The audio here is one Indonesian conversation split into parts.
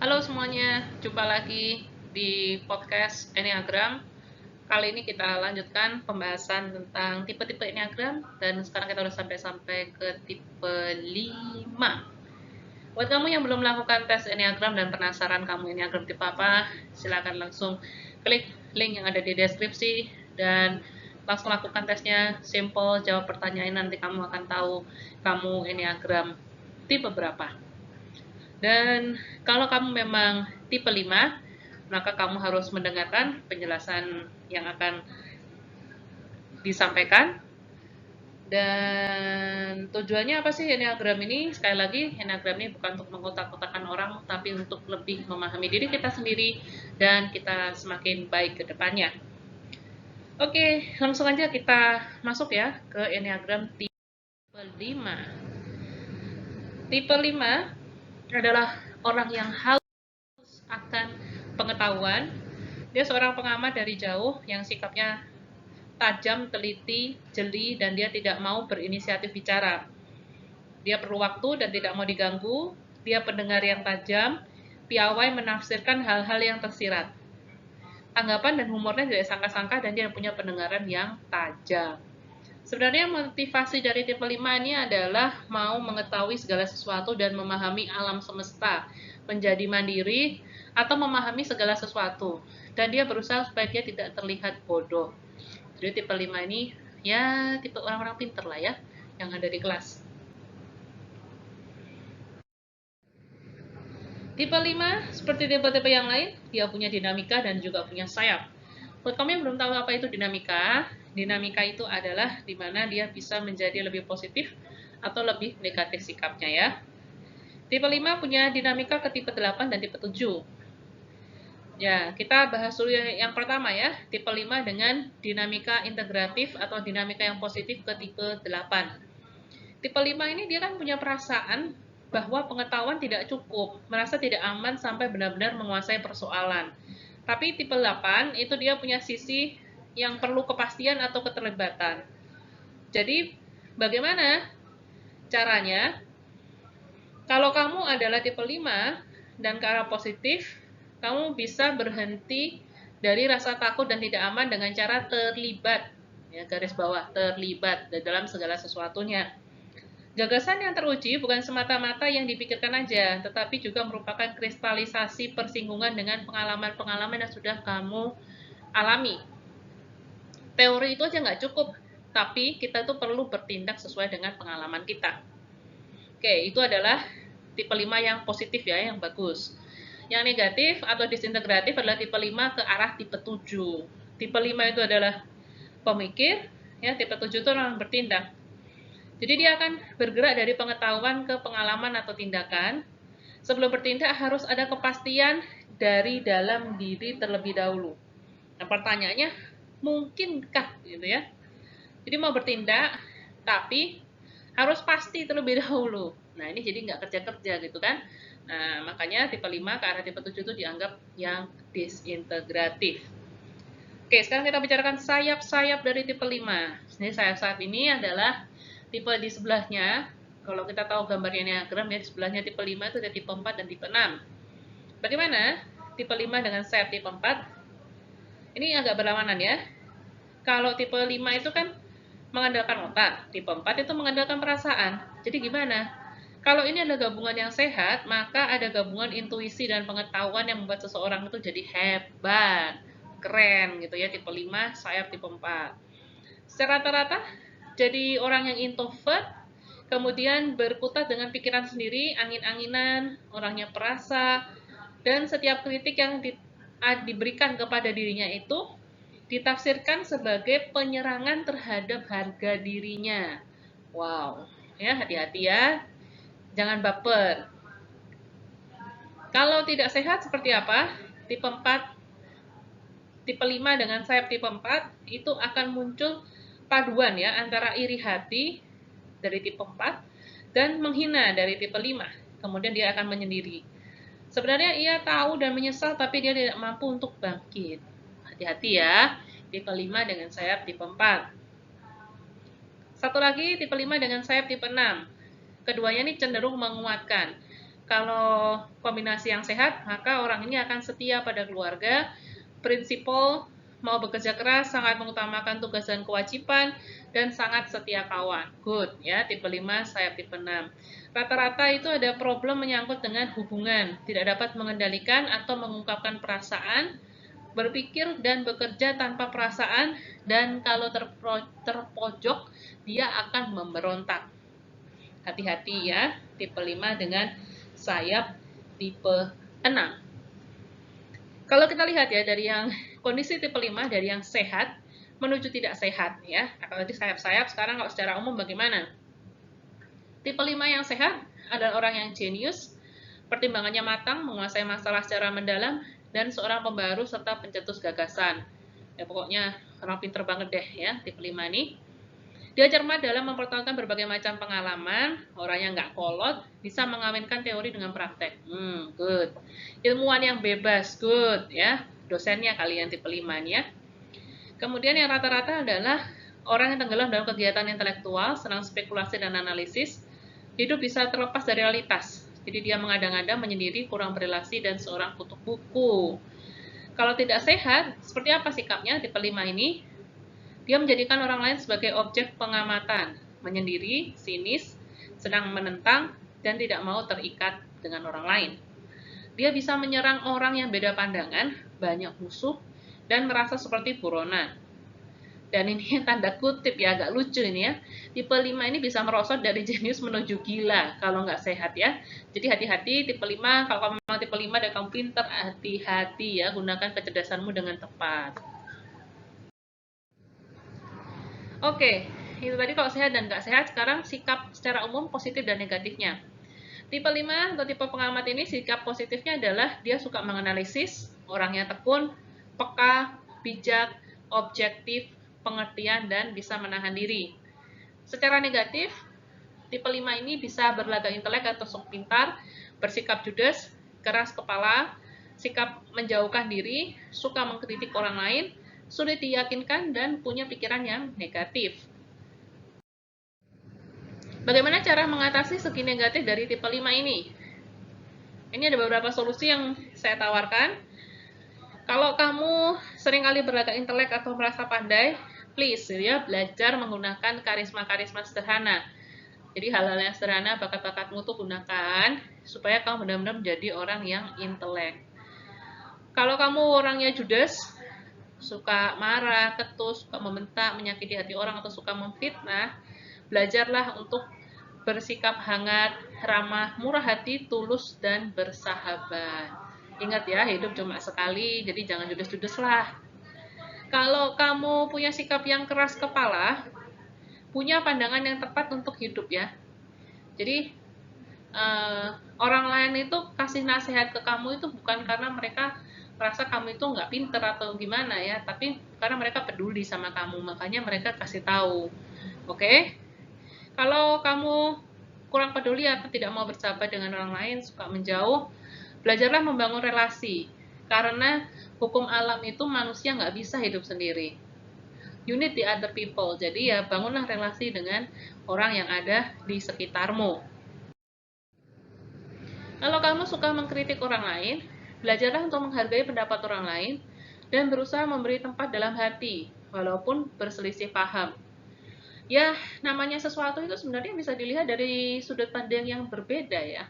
Halo semuanya, jumpa lagi di podcast Enneagram. Kali ini kita lanjutkan pembahasan tentang tipe-tipe Enneagram dan sekarang kita udah sampai ke tipe 5. Buat kamu yang belum melakukan tes Enneagram dan penasaran kamu Enneagram tipe apa, silakan langsung klik link yang ada di deskripsi dan langsung lakukan tesnya. Simple, jawab pertanyaan, nanti kamu akan tahu kamu Enneagram tipe berapa. Dan kalau kamu memang tipe 5, maka kamu harus mendengarkan penjelasan yang akan disampaikan. Dan tujuannya apa sih Enneagram ini? Sekali lagi, Enneagram ini bukan untuk mengotak-kotakan orang, tapi untuk lebih memahami diri kita sendiri dan kita semakin baik ke depannya. Oke, langsung aja kita masuk ya ke Enneagram tipe 5. Tipe 5 adalah orang yang haus akan pengetahuan. Dia seorang pengamat dari jauh yang sikapnya tajam, teliti, jeli, dan dia tidak mau berinisiatif bicara. Dia perlu waktu dan tidak mau diganggu. Dia pendengar yang tajam, piawai menafsirkan hal-hal yang tersirat. Tanggapan dan humornya tidak sangka-sangka dan dia punya pendengaran yang tajam. Sebenarnya motivasi dari tipe 5 ini adalah mau mengetahui segala sesuatu dan memahami alam semesta, menjadi mandiri, atau memahami segala sesuatu. Dan dia berusaha supaya dia tidak terlihat bodoh. Jadi tipe 5 ini ya tipe orang-orang pinter lah ya, yang ada di kelas. Tipe 5, seperti tipe-tipe yang lain, dia punya dinamika dan juga punya sayap. Buat kamu yang belum tahu apa itu dinamika, dinamika itu adalah dimana dia bisa menjadi lebih positif atau lebih negatif sikapnya ya. Tipe 5 punya dinamika ke tipe 8 dan tipe 7. Ya, kita bahas dulu yang pertama ya, tipe 5 dengan dinamika integratif atau dinamika yang positif ke tipe 8. Tipe 5 ini dia kan punya perasaan bahwa pengetahuan tidak cukup, merasa tidak aman sampai benar-benar menguasai persoalan. Tapi tipe 8 itu dia punya sisi yang perlu kepastian atau keterlibatan. Jadi, bagaimana caranya? Kalau kamu adalah tipe 5 dan ke arah positif, kamu bisa berhenti dari rasa takut dan tidak aman dengan cara terlibat. Ya, garis bawah, terlibat dalam segala sesuatunya. Gagasan yang teruji bukan semata-mata yang dipikirkan aja, tetapi juga merupakan kristalisasi persinggungan dengan pengalaman-pengalaman yang sudah kamu alami. Teori itu aja nggak cukup, tapi kita tuh perlu bertindak sesuai dengan pengalaman kita. Oke, itu adalah tipe 5 yang positif ya, yang bagus. Yang negatif atau disintegratif adalah tipe 5 ke arah tipe 7. Tipe 5 itu adalah pemikir, ya, tipe 7 itu orang bertindak. Jadi dia akan bergerak dari pengetahuan ke pengalaman atau tindakan. Sebelum bertindak harus ada kepastian dari dalam diri terlebih dahulu. Nah pertanyaannya, mungkinkah gitu ya? Jadi mau bertindak, tapi harus pasti terlebih dahulu. Nah ini jadi nggak kerja-kerja gitu kan. Nah makanya tipe 5 ke arah tipe 7 itu dianggap yang disintegratif. Oke, sekarang kita bicarakan sayap-sayap dari tipe 5. Ini sayap-sayap ini adalah tipe di sebelahnya. Kalau kita tahu gambarnya Enneagram ya, di sebelahnya tipe 5 itu ada tipe 4 dan tipe 6. Bagaimana tipe 5 dengan sayap tipe 4? Ini agak berlawanan ya. Kalau tipe 5 itu kan mengandalkan otak, tipe 4 itu mengandalkan perasaan. Jadi gimana? Kalau ini adalah gabungan yang sehat, maka ada gabungan intuisi dan pengetahuan yang membuat seseorang itu jadi hebat, keren gitu ya, tipe 5, sayap tipe 4. Secara rata-rata jadi orang yang introvert, kemudian berkutat dengan pikiran sendiri, angin-anginan, orangnya perasa, dan setiap kritik yang diberikan kepada dirinya itu ditafsirkan sebagai penyerangan terhadap harga dirinya. Wow, ya hati-hati ya, jangan baper. Kalau tidak sehat seperti apa? Tipe 4, tipe 5 dengan sayap tipe 4 itu akan muncul paduan ya antara iri hati dari tipe 4 dan menghina dari tipe 5. Kemudian dia akan menyendiri. Sebenarnya ia tahu dan menyesal tapi dia tidak mampu untuk bangkit. Hati-hati ya, tipe 5 dengan sayap tipe 4. Satu lagi tipe 5 dengan sayap tipe 6. Keduanya ini cenderung menguatkan. Kalau kombinasi yang sehat, maka orang ini akan setia pada keluarga, prinsipal, mau bekerja keras, sangat mengutamakan tugas dan kewajiban, dan sangat setia kawan. Good, ya, tipe 5, sayap tipe 6. Rata-rata itu ada problem menyangkut dengan hubungan, tidak dapat mengendalikan atau mengungkapkan perasaan, berpikir dan bekerja tanpa perasaan, dan kalau terpojok, dia akan memberontak. Hati-hati ya, tipe 5 dengan sayap tipe 6. Kalau kita lihat ya dari yang kondisi tipe 5 dari yang sehat menuju tidak sehat ya. Kalau tadi sayap-sayap, sekarang kalau secara umum bagaimana? Tipe 5 yang sehat adalah orang yang jenius, pertimbangannya matang, menguasai masalah secara mendalam, dan seorang pembaru serta pencetus gagasan. Ya pokoknya orang pinter banget deh ya tipe 5 nih. Dia cermat dalam mempertahankan berbagai macam pengalaman, orang yang nggak kolot, bisa mengawinkan teori dengan praktek. Good. Ilmuwan yang bebas, good ya. Dosennya kalian tipe 5 nih ya. Kemudian yang rata-rata adalah orang yang tenggelam dalam kegiatan intelektual, senang spekulasi dan analisis, hidup bisa terlepas dari realitas. Jadi dia mengada-ngada, menyendiri, kurang berelasi, dan seorang kutuk buku. Kalau tidak sehat, seperti apa sikapnya tipe 5 ini? Dia menjadikan orang lain sebagai objek pengamatan, menyendiri, sinis, sedang menentang, dan tidak mau terikat dengan orang lain. Dia bisa menyerang orang yang beda pandangan, banyak musuh, dan merasa seperti buronan. Dan ini tanda kutip ya, agak lucu ini ya. Tipe 5 ini bisa merosot dari jenius menuju gila kalau nggak sehat ya. Jadi hati-hati tipe 5, kalau kamu memang tipe 5 dan kamu pinter, hati-hati ya, gunakan kecerdasanmu dengan tepat. Oke, itu tadi kalau sehat dan nggak sehat. Sekarang sikap secara umum positif dan negatifnya. Tipe 5 atau tipe pengamat ini sikap positifnya adalah dia suka menganalisis, orangnya tekun, peka, bijak, objektif, pengertian, dan bisa menahan diri. Secara negatif, tipe 5 ini bisa berlagak intelek atau sok pintar, bersikap judes, keras kepala, sikap menjauhkan diri, suka mengkritik orang lain, sulit diyakinkan, dan punya pikiran yang negatif. Bagaimana cara mengatasi segi negatif dari tipe 5 ini? Ini ada beberapa solusi yang saya tawarkan. Kalau kamu seringkali berlagak intelek atau merasa pandai, please ya belajar menggunakan karisma-karisma sederhana. Jadi hal-hal yang sederhana, bakat-bakatmu tuh gunakan supaya kamu benar-benar menjadi orang yang intelek. Kalau kamu orangnya judes, suka marah, ketus, suka membentak, menyakiti hati orang, atau suka memfitnah, belajarlah untuk bersikap hangat, ramah, murah hati, tulus, dan bersahabat. Ingat ya, hidup cuma sekali, jadi jangan judes-judes lah. Kalau kamu punya sikap yang keras kepala, punya pandangan yang tepat untuk hidup ya. Jadi orang lain itu kasih nasihat ke kamu itu bukan karena mereka merasa kamu itu nggak pinter atau gimana ya, tapi karena mereka peduli sama kamu, makanya mereka kasih tahu. Oke? Kalau kamu kurang peduli atau tidak mau bersahabat dengan orang lain, suka menjauh, belajarlah membangun relasi. Karena hukum alam itu manusia nggak bisa hidup sendiri. You need the other people. Jadi ya bangunlah relasi dengan orang yang ada di sekitarmu. Kalau kamu suka mengkritik orang lain, belajarlah untuk menghargai pendapat orang lain dan berusaha memberi tempat dalam hati, walaupun berselisih paham. Ya, namanya sesuatu itu sebenarnya bisa dilihat dari sudut pandang yang berbeda ya.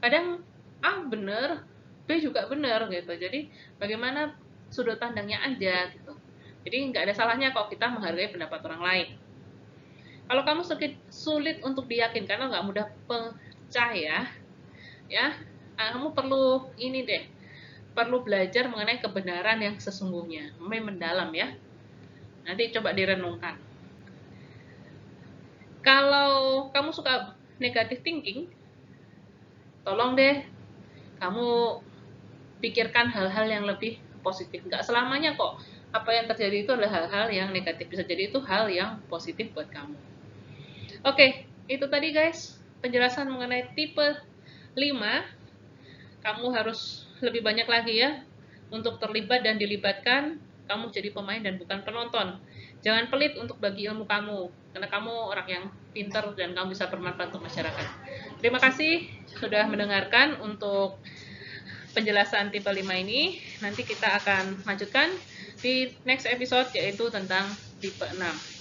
Kadang A benar, B juga benar gitu. Jadi bagaimana sudut pandangnya aja gitu. Jadi nggak ada salahnya kalau kita menghargai pendapat orang lain. Kalau kamu sulit untuk diyakinkan, kalau nggak mudah percaya, ya, kamu perlu ini deh, perlu belajar mengenai kebenaran yang sesungguhnya, mendalam ya. Nanti coba direnungkan. Kalau kamu suka negative thinking, tolong deh kamu pikirkan hal-hal yang lebih positif. Nggak selamanya kok apa yang terjadi itu adalah hal-hal yang negatif. Bisa jadi itu hal yang positif buat kamu. Oke, itu tadi guys penjelasan mengenai tipe 5. Kamu harus lebih banyak lagi ya untuk terlibat dan dilibatkan. Kamu jadi pemain dan bukan penonton. Jangan pelit untuk bagi ilmu kamu, karena kamu orang yang pintar dan kamu bisa bermanfaat untuk masyarakat. Terima kasih sudah mendengarkan untuk penjelasan tipe 5 ini. Nanti kita akan lanjutkan di next episode, yaitu tentang tipe 6.